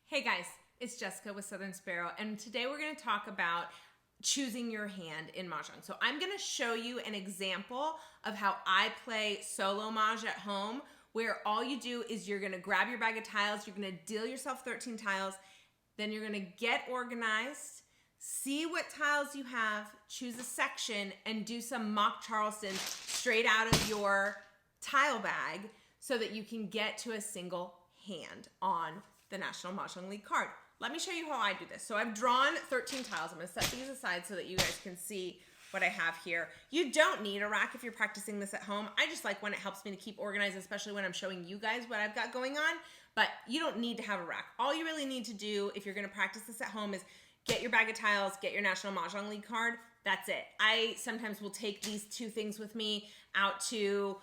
Hey guys, it's Jessica with Southern Sparrow, and today we're going to talk about choosing your hand in Mahjong. So I'm going to show you an example of how I play solo Mahj at home, where all you do is you're going to grab your bag of tiles, you're going to deal yourself 13 tiles, then you're going to get organized, see what tiles you have, choose a section, and do some mock Charleston straight out of your tile bag so that you can get to a single hand on the National Mahjong League card. Let me show you how I do this. So I've drawn 13 tiles. I'm going to set these aside so that you guys can see what I have here. You don't need a rack if you're practicing this at home. I just like when it helps me to keep organized, especially when I'm showing you guys what I've got going on, but you don't need to have a rack. All you really need to do if you're going to practice this at home is get your bag of tiles, get your National Mahjong League card. That's it. I sometimes will take these two things with me out to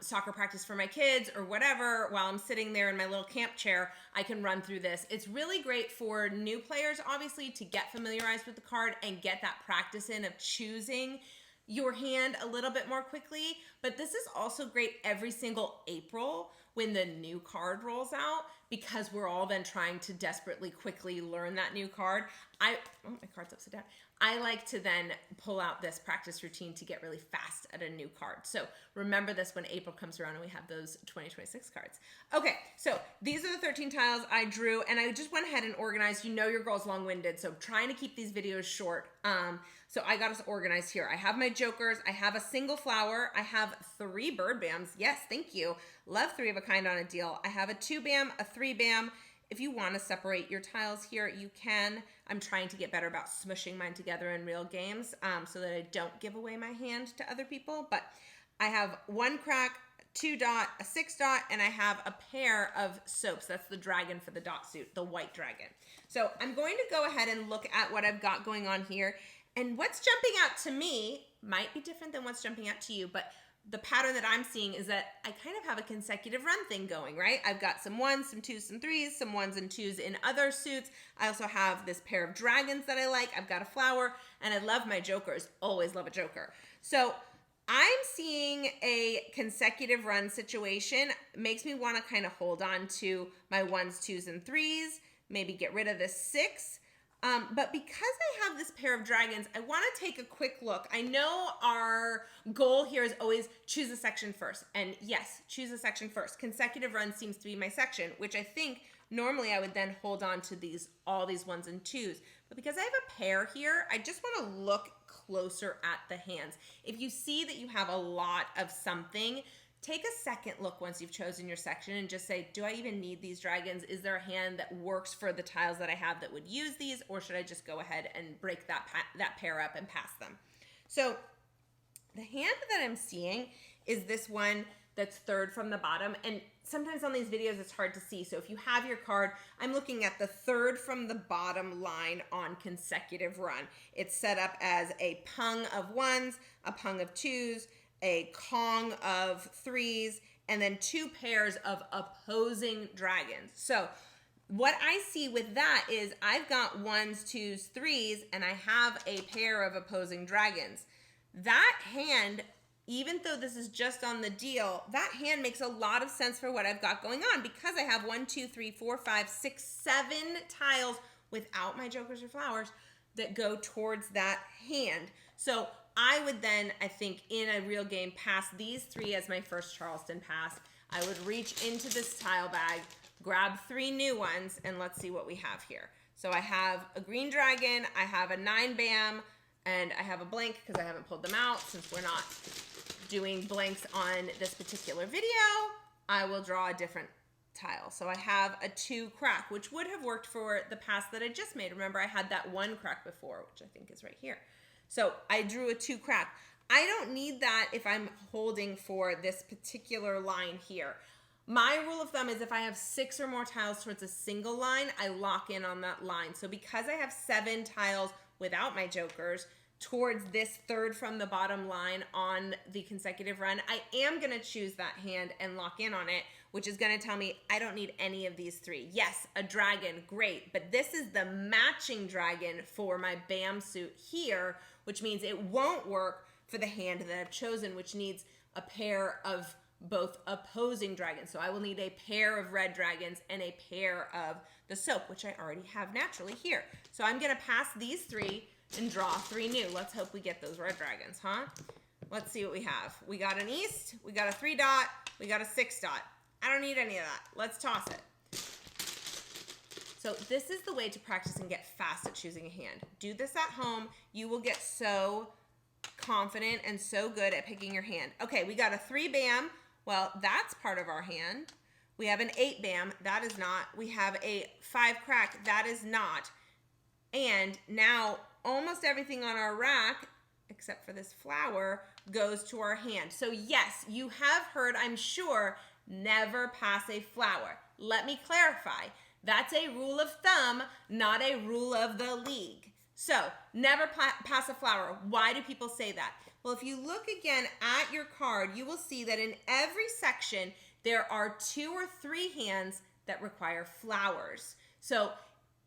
soccer practice for my kids or whatever. While I'm sitting there in my little camp chair, I can run through this. It's really great for new players, obviously, to get familiarized with the card and get that practice in of choosing your hand a little bit more quickly. But this is also great every single April when the new card rolls out, because we're all then trying to desperately quickly learn that new card. Oh, my card's upside down. I like to then pull out this practice routine to get really fast at a new card. So remember this when April comes around and we have those 2026 cards. Okay, so these are the 13 tiles I drew, and I just went ahead and organized. You know your girl's long-winded, so I'm trying to keep these videos short. So I got us organized here. I have my jokers. I have a single flower. I have 3 bird bams. Yes, thank you. Love 3 of a kind on a deal. I have a 2 bam, a 3 bam. If you want to separate your tiles here, you can. I'm trying to get better about smushing mine together in real games so that I don't give away my hand to other people. But I have 1 crack, 2 dot, a 6 dot, and I have a pair of soaps. That's the dragon for the dot suit, the white dragon. So I'm going to go ahead and look at what I've got going on here. And what's jumping out to me might be different than what's jumping out to you, but the pattern that I'm seeing is that I kind of have a consecutive run thing going, right? I've got some 1s, some 2s, some 3s, some 1s and 2s in other suits. I also have this pair of dragons that I like. I've got a flower, and I love my jokers. Always love a joker. So I'm seeing a consecutive run situation. Makes me want to kind of hold on to my 1s, 2s, and 3s, maybe get rid of this 6. But because I have this pair of dragons, I want to take a quick look. I know our goal here is always choose a section first. And yes, choose a section first. Consecutive run seems to be my section, which I think normally I would then hold on to all these 1s and 2s. But because I have a pair here, I just want to look closer at the hands. If you see that you have a lot of something, take a second look once you've chosen your section and just say, do I even need these dragons? Is there a hand that works for the tiles that I have that would use these, or should I just go ahead and break that pair up and pass them? So the hand that I'm seeing is this one that's 3rd from the bottom, and sometimes on these videos it's hard to see. So if you have your card, I'm looking at the 3rd from the bottom line on consecutive run. It's set up as a pung of 1s, a pung of 2s, a Kong of 3s, and then 2 pairs of opposing dragons. So what I see with that is I've got 1s, 2s, 3s, and I have a pair of opposing dragons. That hand, even though this is just on the deal, that hand makes a lot of sense for what I've got going on, because I have 1, 2, 3, 4, 5, 6, 7 tiles without my jokers or flowers that go towards that hand. So I would then, I think, in a real game, pass these 3 as my first Charleston pass. I would reach into this tile bag, grab 3 new ones, and let's see what we have here. So I have a green dragon, I have a 9 bam, and I have a blank because I haven't pulled them out since we're not doing blanks on this particular video. I will draw a different tile. So I have a 2 crack, which would have worked for the pass that I just made. Remember, I had that 1 crack before, which I think is right here. So I drew a 2 crack. I don't need that if I'm holding for this particular line here. My rule of thumb is if I have 6 or more tiles towards a single line, I lock in on that line. So because I have 7 tiles without my jokers towards this 3rd from the bottom line on the consecutive run, I am going to choose that hand and lock in on it, which is going to tell me I don't need any of these 3. Yes, a dragon, great, but this is the matching dragon for my BAM suit here, which means it won't work for the hand that I've chosen, which needs a pair of both opposing dragons. So I will need a pair of red dragons and a pair of the soap, which I already have naturally here. So I'm gonna pass these 3 and draw 3 new. Let's hope we get those red dragons, huh? Let's see what we have. We got an east, we got a 3 dot, we got a 6 dot. I don't need any of that. Let's toss it. So this is the way to practice and get fast at choosing a hand. Do this at home. You will get so confident and so good at picking your hand. Okay, we got a 3 bam. Well, that's part of our hand. We have an 8 bam. That is not. We have a 5 crack. That is not. And now almost everything on our rack, except for this flower, goes to our hand. So yes, you have heard, I'm sure, never pass a flower. Let me clarify. That's a rule of thumb, not a rule of the league. So never pass a flower. Why do people say that? Well, if you look again at your card, you will see that in every section, there are 2 or 3 hands that require flowers. So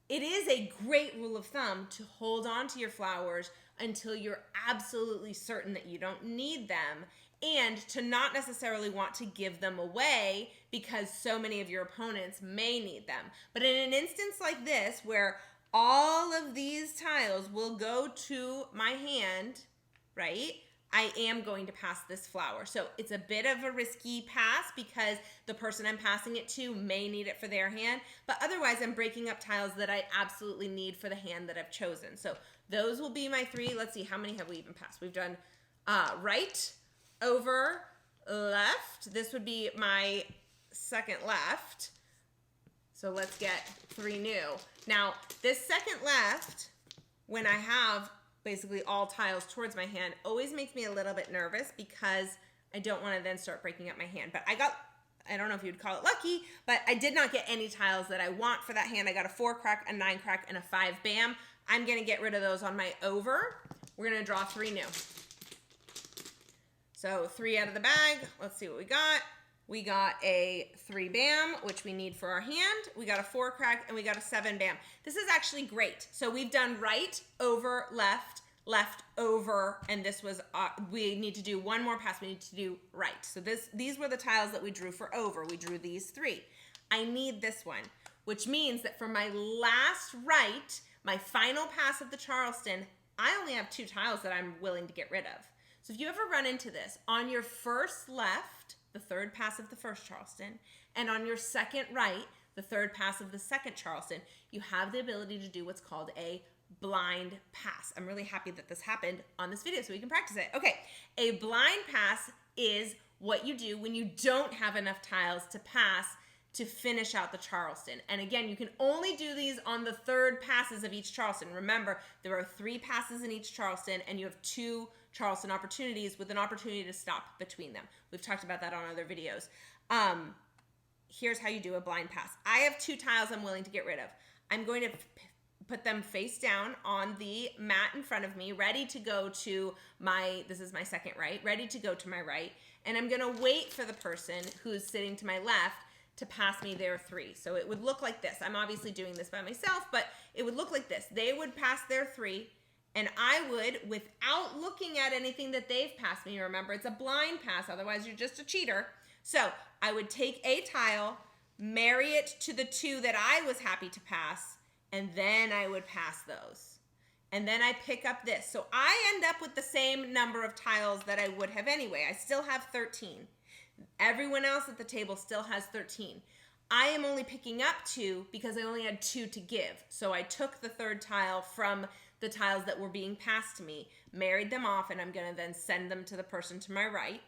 it is a great rule of thumb to hold on to your flowers until you're absolutely certain that you don't need them, and to not necessarily want to give them away because so many of your opponents may need them. But in an instance like this, where all of these tiles will go to my hand, right? I am going to pass this flower. So it's a bit of a risky pass because the person I'm passing it to may need it for their hand, but otherwise I'm breaking up tiles that I absolutely need for the hand that I've chosen. So those will be my 3. Let's see, how many have we even passed? We've done right, over, left. This would be my second left. So let's get 3 new. Now, this second left, when I have basically all tiles towards my hand, always makes me a little bit nervous because I don't want to then start breaking up my hand. But I don't know if you'd call it lucky, but I did not get any tiles that I want for that hand. I got a 4 crack, a 9 crack, and a 5 bam. I'm going to get rid of those on my over. We're going to draw 3 new. So 3 out of the bag. Let's see what we got. We got a 3 bam, which we need for our hand. We got a 4 crack, and we got a 7 bam. This is actually great. So we've done right, over, left, left, over, and this was, we need to do one more pass. We need to do right. So these were the tiles that we drew for over. We drew these 3. I need this one, which means that for my last right, my final pass of the Charleston, I only have 2 tiles that I'm willing to get rid of. So if you ever run into this, on your first left, the 3rd pass of the first Charleston, and on your second right, the 3rd pass of the second Charleston, you have the ability to do what's called a blind pass. I'm really happy that this happened on this video so we can practice it. Okay, a blind pass is what you do when you don't have enough tiles to pass to finish out the Charleston. And again, you can only do these on the 3rd passes of each Charleston. Remember, there are 3 passes in each Charleston, and you have 2 Charleston opportunities with an opportunity to stop between them. We've talked about that on other videos. Here's how you do a blind pass. I have 2 tiles I'm willing to get rid of. I'm going to put them face down on the mat in front of me, ready to go to this is my second right, ready to go to my right. And I'm gonna wait for the person who's sitting to my left to pass me their 3. So it would look like this. I'm obviously doing this by myself, but it would look like this. They would pass their 3, and I would, without looking at anything that they've passed me, remember it's a blind pass, otherwise you're just a cheater. So I would take a tile, marry it to the 2 that I was happy to pass, and then I would pass those. And then I pick up this. So I end up with the same number of tiles that I would have anyway. I still have 13. Everyone else at the table still has 13. I am only picking up 2 because I only had 2 to give. So I took the 3rd tile from the tiles that were being passed to me, married them off, and I'm going to then send them to the person to my right.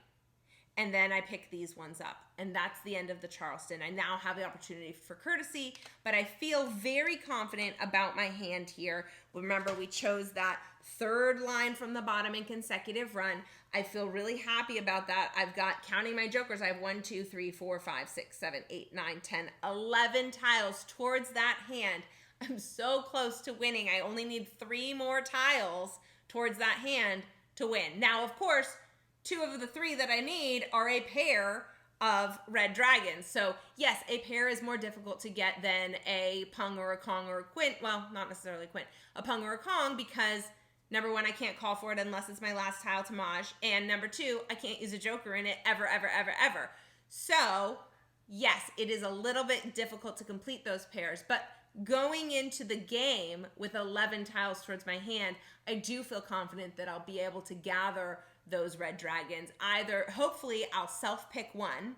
And then I pick these ones up. And that's the end of the Charleston. I now have the opportunity for courtesy, but I feel very confident about my hand here. Remember, we chose that 3rd line from the bottom in consecutive run. I feel really happy about that. I've got, counting my jokers, I have 1, 2, 3, 4, 5, 6, 7, 8, 9, 10, 11 tiles towards that hand. I'm so close to winning. I only need 3 more tiles towards that hand to win. Now, of course, 2 of the 3 that I need are a pair of red dragons. So yes, a pair is more difficult to get than a pung or a kong or a quint. Well, not necessarily quint. A pung or a kong, because Number one, I can't call for it unless it's my last tile to Mahj. And number two, I can't use a joker in it ever, ever, ever, ever. So yes, it is a little bit difficult to complete those pairs, but going into the game with 11 tiles towards my hand, I do feel confident that I'll be able to gather those red dragons. Either, hopefully, I'll self-pick one,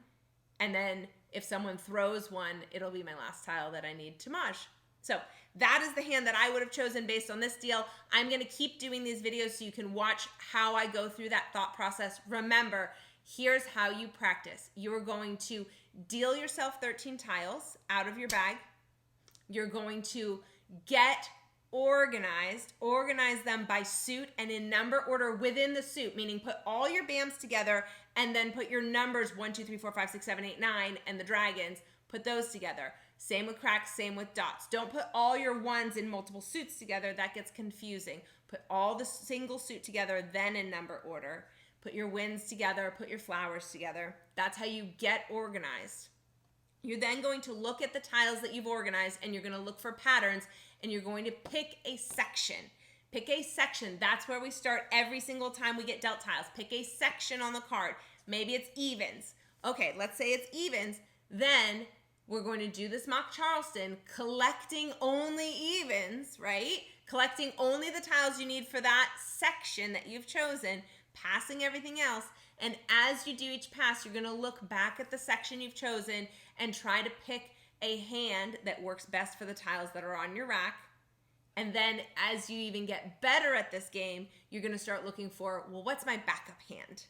and then if someone throws one, it'll be my last tile that I need to Mahj. So that is the hand that I would have chosen based on this deal. I'm going to keep doing these videos so you can watch how I go through that thought process. Remember, here's how you practice. You're going to deal yourself 13 tiles out of your bag. You're going to get organized, organize them by suit and in number order within the suit, meaning put all your BAMs together and then put your numbers 1, 2, 3, 4, 5, 6, 7, 8, 9 and the dragons, put those together. Same with cracks, same with dots. Don't put all your ones in multiple suits together. That gets confusing. Put all the single suit together, then in number order. Put your wins together, put your flowers together. That's how you get organized. You're then going to look at the tiles that you've organized and you're going to look for patterns and you're going to pick a section. Pick a section. That's where we start every single time we get dealt tiles. Pick a section on the card. Maybe it's evens. Okay, let's say it's evens. Then we're going to do this mock Charleston, collecting only evens, right? Collecting only the tiles you need for that section that you've chosen, passing everything else. And as you do each pass, you're going to look back at the section you've chosen and try to pick a hand that works best for the tiles that are on your rack. And then as you even get better at this game, you're going to start looking for, well, what's my backup hand?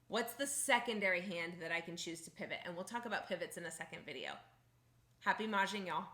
What's the secondary hand that I can choose to pivot? And we'll talk about pivots in a second video. Happy Mahjing, y'all.